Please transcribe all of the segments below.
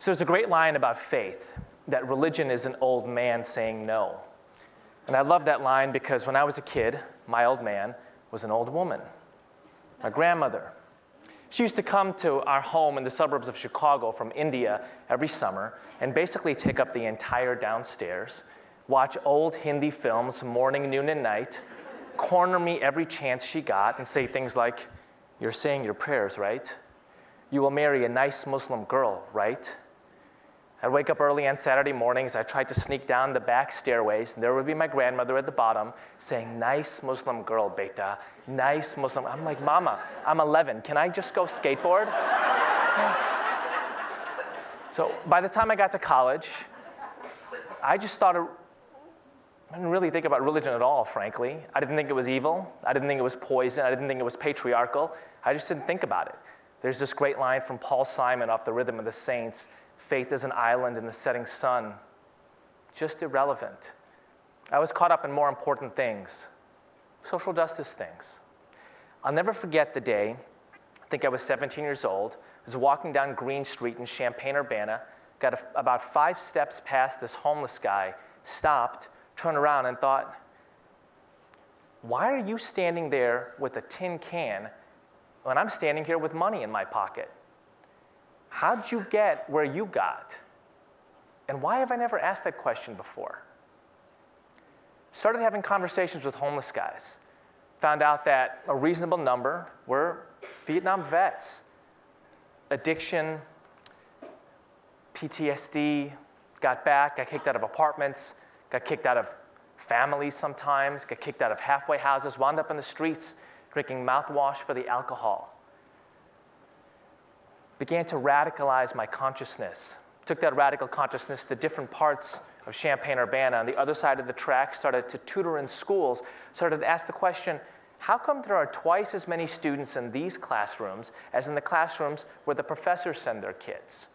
So there's a great line about faith, that religion is an old man saying no. And I love that line because when I was a kid, my old man was an old woman, my grandmother. She used to come to our home in the suburbs of Chicago from India every summer and basically take up the entire downstairs, watch old Hindi films morning, noon, and night, corner me every chance she got and say things like, "You're saying your prayers, right? You will marry a nice Muslim girl, right?" I'd wake up early on Saturday mornings. I tried to sneak down the back stairways, and there would be my grandmother at the bottom saying, "Nice Muslim girl, beta, nice Muslim." I'm like, "Mama, I'm 11. Can I just go skateboard?" So by the time I got to college, I just I didn't really think about religion at all, frankly. I didn't think it was evil. I didn't think it was poison. I didn't think it was patriarchal. I just didn't think about it. There's this great line from Paul Simon off the Rhythm of the Saints: "Faith is an island in the setting sun." Just irrelevant. I was caught up in more important things, social justice things. I'll never forget the day, I think I was 17 years old. I was walking down Green Street in Champaign-Urbana, got about 5 steps past this homeless guy, stopped, turned around and thought, "Why are you standing there with a tin can when I'm standing here with money in my pocket? How'd you get where you got? And why have I never asked that question before?" Started having conversations with homeless guys. Found out that a reasonable number were Vietnam vets. Addiction, PTSD, got back, got kicked out of apartments, got kicked out of families sometimes, got kicked out of halfway houses, wound up in the streets drinking mouthwash for the alcohol. Began to radicalize my consciousness. Took that radical consciousness to different parts of Champaign-Urbana. On the other side of the track, started to tutor in schools, started to ask the question, how come there are twice as many students in these classrooms as in the classrooms where the professors send their kids?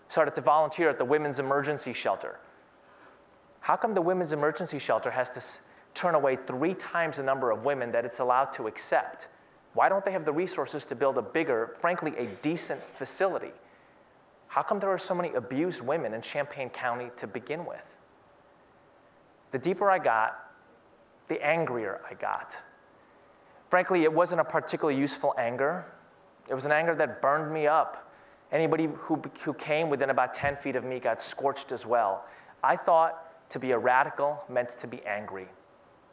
Started to volunteer at the Women's Emergency Shelter. How come the Women's Emergency Shelter has to turn away 3 times the number of women that it's allowed to accept? Why don't they have the resources to build a bigger, frankly, a decent facility? How come there are so many abused women in Champaign County to begin with? The deeper I got, the angrier I got. Frankly, it wasn't a particularly useful anger. It was an anger that burned me up. Anybody who came within about 10 feet of me got scorched as well. I thought to be a radical meant to be angry.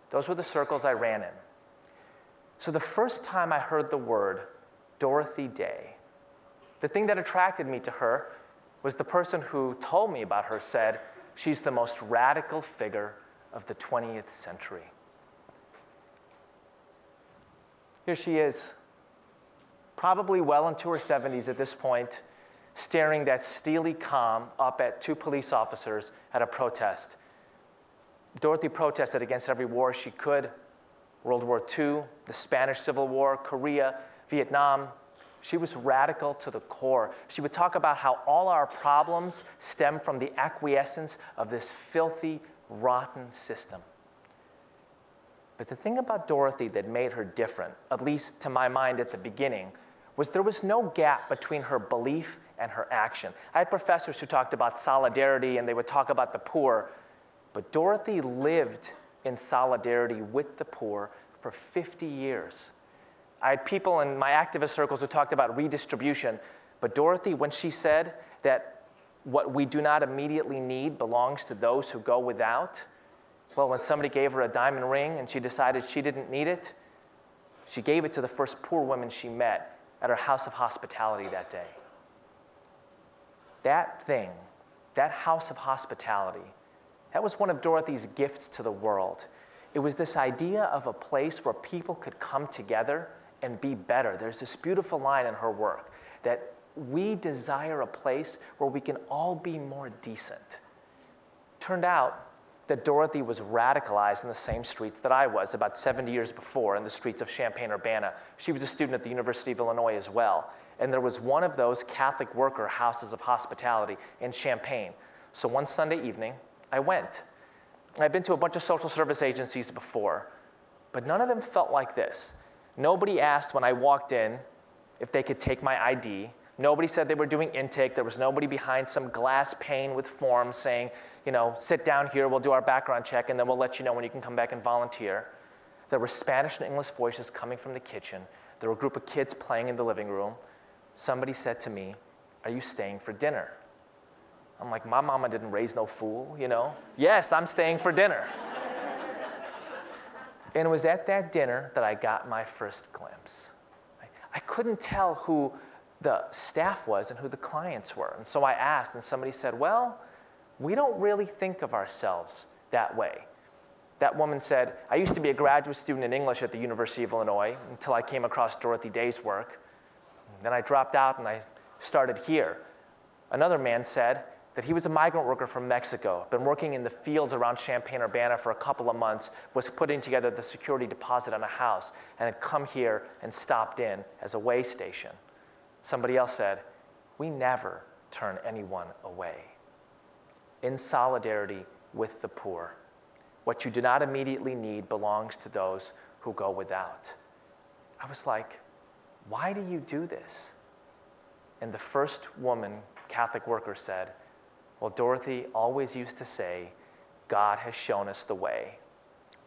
Those were the circles I ran in. So the first time I heard the word Dorothy Day, the thing that attracted me to her was the person who told me about her said, "She's the most radical figure of the 20th century." Here she is, probably well into her 70s at this point, staring that steely calm up at 2 police officers at a protest. Dorothy protested against every war she could. World War II, the Spanish Civil War, Korea, Vietnam. She was radical to the core. She would talk about how all our problems stem from the acquiescence of this filthy, rotten system. But the thing about Dorothy that made her different, at least to my mind at the beginning, was there was no gap between her belief and her action. I had professors who talked about solidarity and they would talk about the poor, but Dorothy lived in solidarity with the poor for 50 years. I had people in my activist circles who talked about redistribution, but Dorothy, when she said that what we do not immediately need belongs to those who go without, well, when somebody gave her a diamond ring and she decided she didn't need it, she gave it to the first poor woman she met at her house of hospitality that day. That thing, that house of hospitality, that was one of Dorothy's gifts to the world. It was this idea of a place where people could come together and be better. There's this beautiful line in her work that we desire a place where we can all be more decent. Turned out that Dorothy was radicalized in the same streets that I was about 70 years before, in the streets of Champaign-Urbana. She was a student at the University of Illinois as well. And there was one of those Catholic worker houses of hospitality in Champaign. So one Sunday evening, I went. I've been to a bunch of social service agencies before, but none of them felt like this. Nobody asked when I walked in if they could take my ID. Nobody said they were doing intake. There was nobody behind some glass pane with forms saying, sit down here, we'll do our background check, and then we'll let you know when you can come back and volunteer. There were Spanish and English voices coming from the kitchen. There were a group of kids playing in the living room. Somebody said to me, "Are you staying for dinner?" I'm like, my mama didn't raise no fool, Yes, I'm staying for dinner. And it was at that dinner that I got my first glimpse. I couldn't tell who the staff was and who the clients were. And so I asked, and somebody said, "Well, we don't really think of ourselves that way." That woman said, "I used to be a graduate student in English at the University of Illinois until I came across Dorothy Day's work. Then I dropped out and I started here." Another man said that he was a migrant worker from Mexico, been working in the fields around Champaign-Urbana for a couple of months, was putting together the security deposit on a house, and had come here and stopped in as a way station. Somebody else said, "We never turn anyone away. In solidarity with the poor. What you do not immediately need belongs to those who go without." I was like, why do you do this? And the first woman, Catholic worker, said, "Well, Dorothy always used to say, God has shown us the way.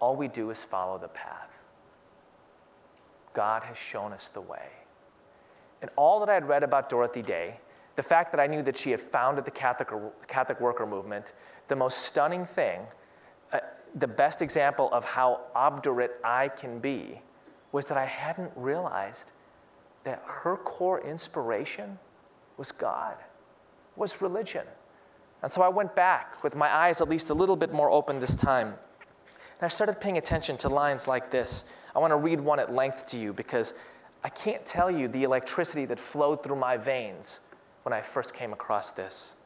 All we do is follow the path. God has shown us the way." And all that I had read about Dorothy Day, the fact that I knew that she had founded the Catholic worker movement, the most stunning thing, the best example of how obdurate I can be, was that I hadn't realized that her core inspiration was God, was religion. And so I went back with my eyes at least a little bit more open this time. And I started paying attention to lines like this. I want to read one at length to you because I can't tell you the electricity that flowed through my veins when I first came across this.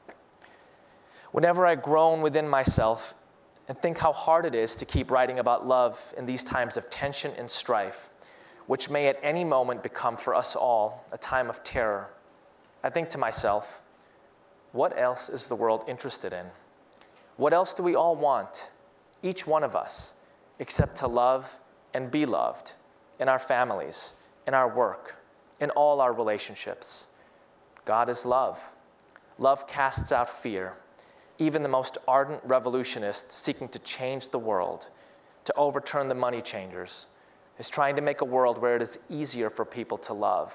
"Whenever I groan within myself and think how hard it is to keep writing about love in these times of tension and strife, which may at any moment become for us all a time of terror, I think to myself, what else is the world interested in? What else do we all want, each one of us, except to love and be loved in our families, in our work, in all our relationships? God is love. Love casts out fear. Even the most ardent revolutionist seeking to change the world, to overturn the money changers, is trying to make a world where it is easier for people to love,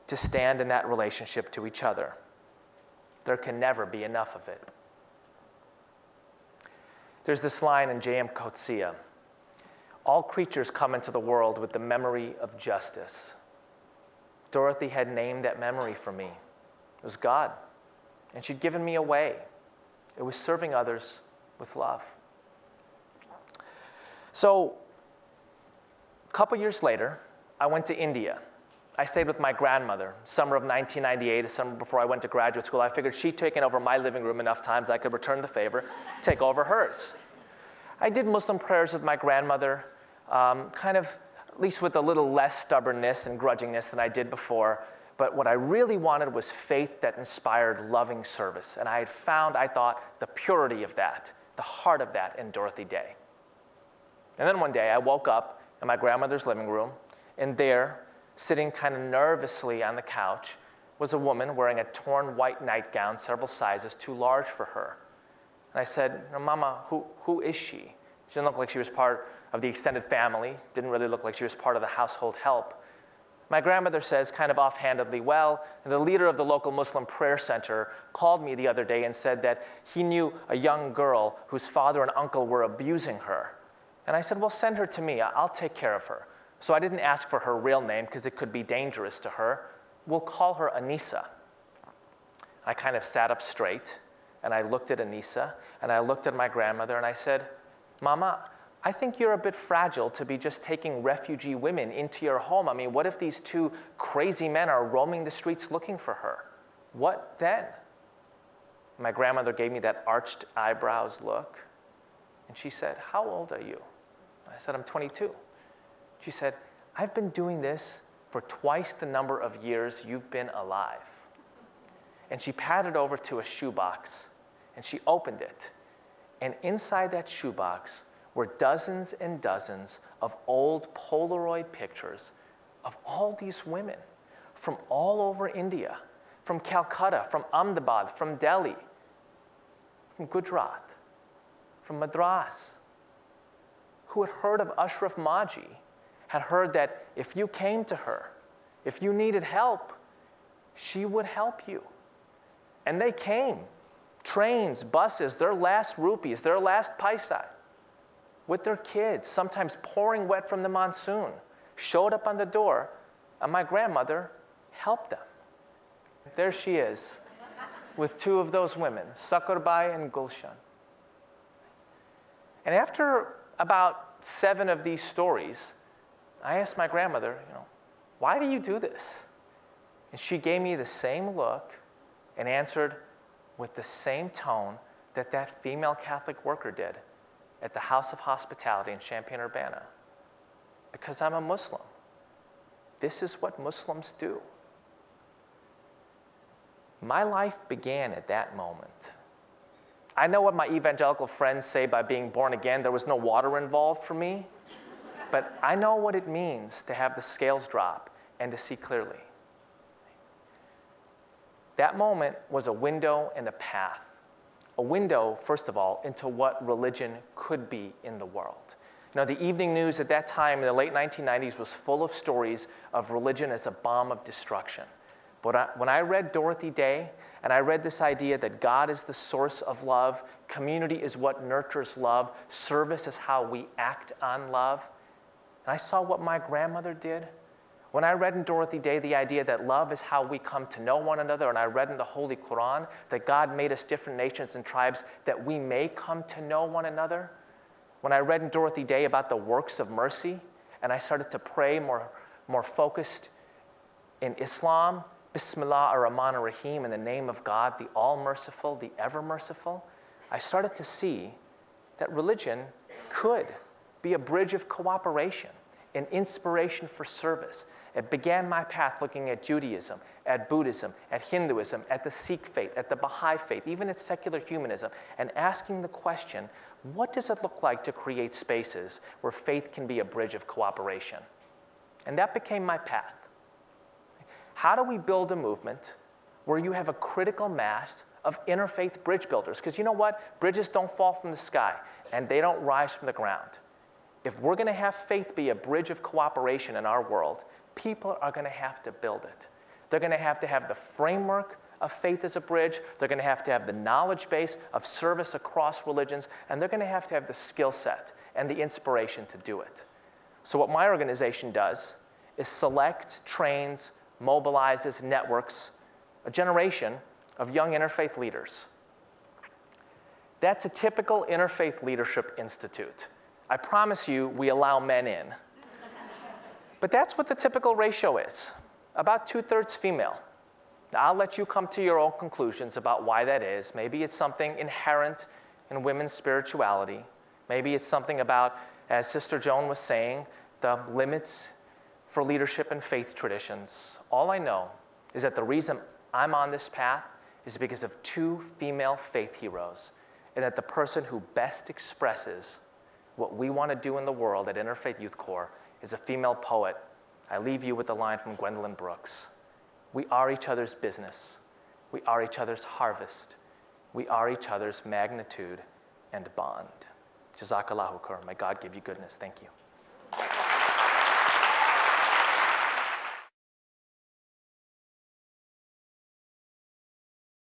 to stand in that relationship to each other. There can never be enough of it." There's this line in J.M. Coetzee, "All creatures come into the world with the memory of justice." Dorothy had named that memory for me. It was God, and she'd given me a way. It was serving others with love. So, a couple years later, I went to India. I stayed with my grandmother, summer of 1998, a summer before I went to graduate school. I figured she'd taken over my living room enough times I could return the favor, take over hers. I did Muslim prayers with my grandmother, kind of, at least with a little less stubbornness and grudgingness than I did before. But what I really wanted was faith that inspired loving service. And I had found, I thought, the purity of that, the heart of that in Dorothy Day. And then one day I woke up in my grandmother's living room, and there, sitting kind of nervously on the couch, was a woman wearing a torn white nightgown, several sizes too large for her. And I said, "Mama, who is she?" She didn't look like she was part of the extended family, didn't really look like she was part of the household help. My grandmother says, kind of offhandedly, "Well, the leader of the local Muslim prayer center called me the other day and said that he knew a young girl whose father and uncle were abusing her." And I said, "Well, send her to me. I'll take care of her." So I didn't ask for her real name because it could be dangerous to her. "We'll call her Anissa." I kind of sat up straight, and I looked at Anissa, and I looked at my grandmother, and I said, "Mama, I think you're a bit fragile to be just taking refugee women into your home. I mean, what if these two crazy men are roaming the streets looking for her? What then?" My grandmother gave me that arched eyebrows look, and she said, "How old are you?" I said, "I'm 22. She said, "I've been doing this for twice the number of years you've been alive." And she padded over to a shoebox, and she opened it. And inside that shoebox were dozens and dozens of old Polaroid pictures of all these women from all over India, from Calcutta, from Ahmedabad, from Delhi, from Gujarat, from Madras, who had heard of Ashraf Maji, had heard that if you came to her, if you needed help, she would help you. And they came, trains, buses, their last rupees, their last paisa, with their kids, sometimes pouring wet from the monsoon, showed up on the door, and my grandmother helped them. There she is, with two of those women, Sakarbai and Gulshan. And after about 7 of these stories, I asked my grandmother, why do you do this? And she gave me the same look and answered with the same tone that female Catholic worker did at the House of Hospitality in Champaign-Urbana. Because I'm a Muslim. This is what Muslims do. My life began at that moment. I know what my evangelical friends say by being born again. There was no water involved for me. But I know what it means to have the scales drop and to see clearly. That moment was a window and a path. A window, first of all, into what religion could be in the world. The evening news at that time in the late 1990s was full of stories of religion as a bomb of destruction. But when I read Dorothy Day, and I read this idea that God is the source of love, community is what nurtures love, service is how we act on love, and I saw what my grandmother did. When I read in Dorothy Day the idea that love is how we come to know one another, and I read in the Holy Quran that God made us different nations and tribes that we may come to know one another, when I read in Dorothy Day about the works of mercy, and I started to pray more focused in Islam, Bismillah ar-Rahman ar-Rahim, in the name of God, the all-merciful, the ever-merciful, I started to see that religion could be a bridge of cooperation, an inspiration for service. It began my path looking at Judaism, at Buddhism, at Hinduism, at the Sikh faith, at the Baha'i faith, even at secular humanism, and asking the question, what does it look like to create spaces where faith can be a bridge of cooperation? And that became my path. How do we build a movement where you have a critical mass of interfaith bridge builders? Because you know what? Bridges don't fall from the sky, and they don't rise from the ground. If we're going to have faith be a bridge of cooperation in our world, people are going to have to build it. They're going to have the framework of faith as a bridge. They're going to have the knowledge base of service across religions, and they're going to have the skill set and the inspiration to do it. So what my organization does is selects, trains, mobilizes, networks a generation of young interfaith leaders. That's a typical interfaith leadership institute. I promise you, we allow men in. But that's what the typical ratio is, about 2/3 female. Now, I'll let you come to your own conclusions about why that is. Maybe it's something inherent in women's spirituality. Maybe it's something about, as Sister Joan was saying, the limits for leadership and faith traditions. All I know is that the reason I'm on this path is because of 2 female faith heroes, and that the person who best expresses what we want to do in the world at Interfaith Youth Corps is a female poet. I leave you with the line from Gwendolyn Brooks. We are each other's business. We are each other's harvest. We are each other's magnitude and bond. Jazakallahu khair. May God give you goodness. Thank you.